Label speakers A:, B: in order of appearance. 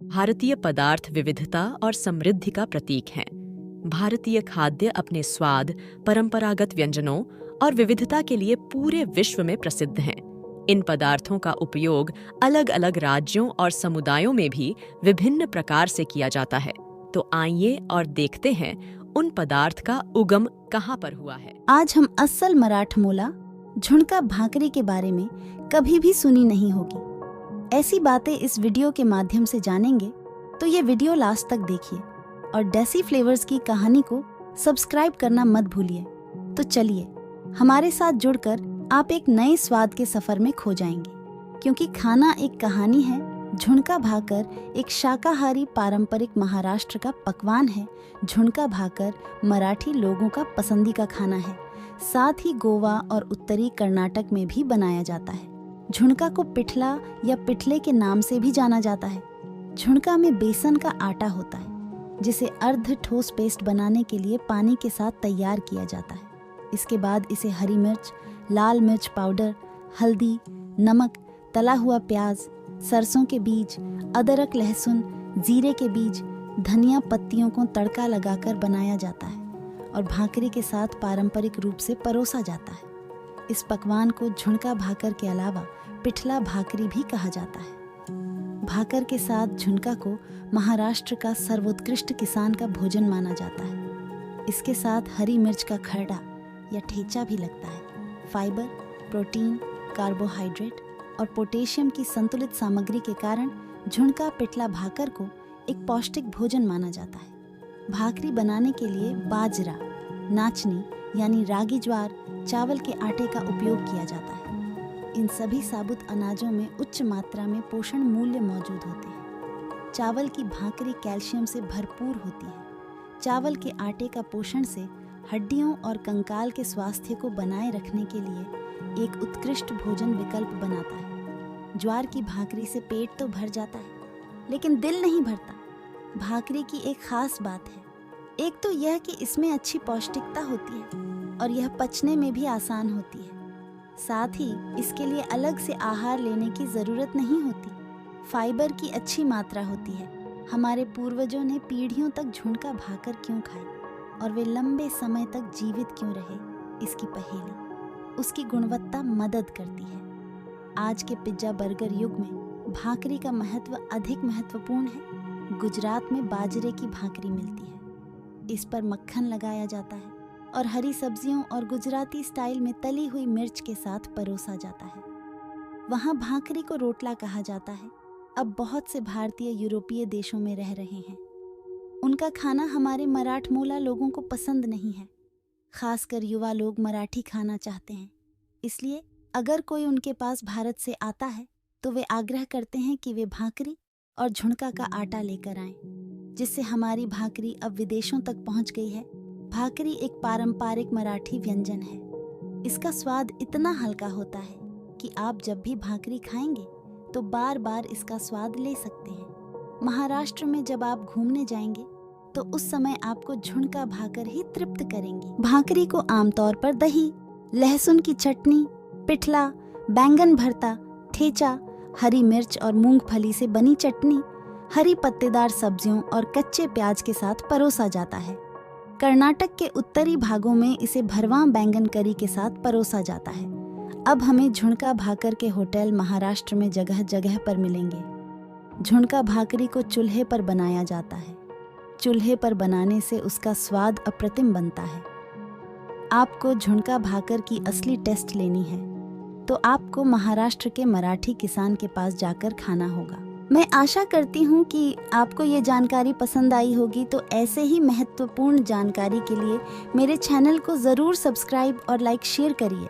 A: भारतीय पदार्थ विविधता और समृद्धि का प्रतीक हैं। भारतीय खाद्य अपने स्वाद, परंपरागत व्यंजनों और विविधता के लिए पूरे विश्व में प्रसिद्ध हैं। इन पदार्थों का उपयोग अलग अलग राज्यों और समुदायों में भी विभिन्न प्रकार से किया जाता है। तो आइए और देखते हैं उन पदार्थ का उगम कहाँ पर हुआ है।
B: आज हम असल मराठमोला झुणका भाकरी के बारे में कभी भी सुनी नहीं होगी। ऐसी बातें इस वीडियो के माध्यम से जानेंगे, तो ये वीडियो लास्ट तक देखिए और डेसी फ्लेवर्स की कहानी को सब्सक्राइब करना मत भूलिए। तो चलिए हमारे साथ जुड़कर आप एक नए स्वाद के सफर में खो जाएंगे, क्योंकि खाना एक कहानी है। झुणका भाकर एक शाकाहारी पारंपरिक महाराष्ट्र का पकवान है। झुणका भाकर मराठी लोगों का पसंदीदा खाना है। साथ ही गोवा और उत्तरी कर्नाटक में भी बनाया जाता है। झुणका को पिठला या पिठले के नाम से भी जाना जाता है। झुणका में बेसन का आटा होता है, जिसे अर्ध ठोस पेस्ट बनाने के लिए पानी के साथ तैयार किया जाता है। इसके बाद इसे हरी मिर्च, लाल मिर्च पाउडर, हल्दी, नमक, तला हुआ प्याज, सरसों के बीज, अदरक, लहसुन, जीरे के बीज, धनिया पत्तियों को तड़का लगाकर बनाया जाता है और भाकरी के साथ पारंपरिक रूप से परोसा जाता है। इस पकवान को झुणका भाकर के अलावा पिठला भाकरी भी कहा जाता है। भाकर के साथ झुणका को महाराष्ट्र का सर्वोत्कृष्ट किसान का भोजन माना जाता है। इसके साथ हरी मिर्च का खरडा या ठेचा भी लगता है। फाइबर, प्रोटीन, कार्बोहाइड्रेट और पोटेशियम की संतुलित सामग्री के कारण झुणका पिठला भाकर को एक पौष्टिक भोजन माना जाता है। भाकरी बनाने के लिए बाजरा, नाचनी यानी रागी ज्वार, चावल के आटे का उपयोग किया जाता है। इन सभी साबुत अनाजों में उच्च मात्रा में पोषण मूल्य मौजूद होते हैं। चावल की भाकरी कैल्शियम से भरपूर होती है। चावल के आटे का पोषण से हड्डियों और कंकाल के स्वास्थ्य को बनाए रखने के लिए एक उत्कृष्ट भोजन विकल्प बनाता है। ज्वार की भाकरी से पेट तो भर जाता है, लेकिन दिल नहीं भरता। भाकरी की एक खास बात है। एक तो यह कि इसमें अच्छी पौष्टिकता होती है और यह पचने में भी आसान होती है। साथ ही इसके लिए अलग से आहार लेने की जरूरत नहीं होती। फाइबर की अच्छी मात्रा होती है। हमारे पूर्वजों ने पीढ़ियों तक झुणका भाकर क्यों खाई और वे लंबे समय तक जीवित क्यों रहे, इसकी पहेली उसकी गुणवत्ता मदद करती है। आज के पिज्जा बर्गर युग में भाकरी का महत्व अधिक महत्वपूर्ण है। गुजरात में बाजरे की भाकरी मिलती है। इस पर मक्खन लगाया जाता है और हरी सब्जियों और गुजराती स्टाइल में तली हुई मिर्च के साथ परोसा जाता है। वहाँ भाकरी को रोटला कहा जाता है। अब बहुत से भारतीय यूरोपीय देशों में रह रहे हैं। उनका खाना हमारे मराठमोला लोगों को पसंद नहीं है। खासकर युवा लोग मराठी खाना चाहते हैं। इसलिए अगर कोई उनके पास भारत से आता है तो वे आग्रह करते हैं कि वे भाकरी और झुणका का आटा लेकर आएं, जिससे हमारी भाकरी अब विदेशों तक पहुंच गई है। भाकरी एक पारंपरिक मराठी व्यंजन है। इसका स्वाद इतना हल्का होता है कि आप जब भी भाकरी खाएंगे तो बार बार इसका स्वाद ले सकते हैं। महाराष्ट्र में जब आप घूमने जाएंगे तो उस समय आपको झुणका भाकर ही तृप्त करेंगी। भाकरी को आमतौर पर दही, लहसुन की चटनी, पिठला, बैंगन भरता, ठेचा, हरी मिर्च और मूंगफली से बनी चटनी, हरी पत्तेदार सब्जियों और कच्चे प्याज के साथ परोसा जाता है। कर्नाटक के उत्तरी भागों में इसे भरवां बैंगन करी के साथ परोसा जाता है। अब हमें झुणका भाकर के होटल महाराष्ट्र में जगह जगह पर मिलेंगे। झुणका भाकरी को चूल्हे पर बनाया जाता है। चूल्हे पर बनाने से उसका स्वाद अप्रतिम बनता है। आपको झुणका भाकर की असली टेस्ट लेनी है तो आपको महाराष्ट्र के मराठी किसान के पास जाकर खाना होगा। मैं आशा करती हूँ कि आपको ये जानकारी पसंद आई होगी। तो ऐसे ही महत्वपूर्ण जानकारी के लिए मेरे चैनल को ज़रूर सब्सक्राइब और लाइक शेयर करिए।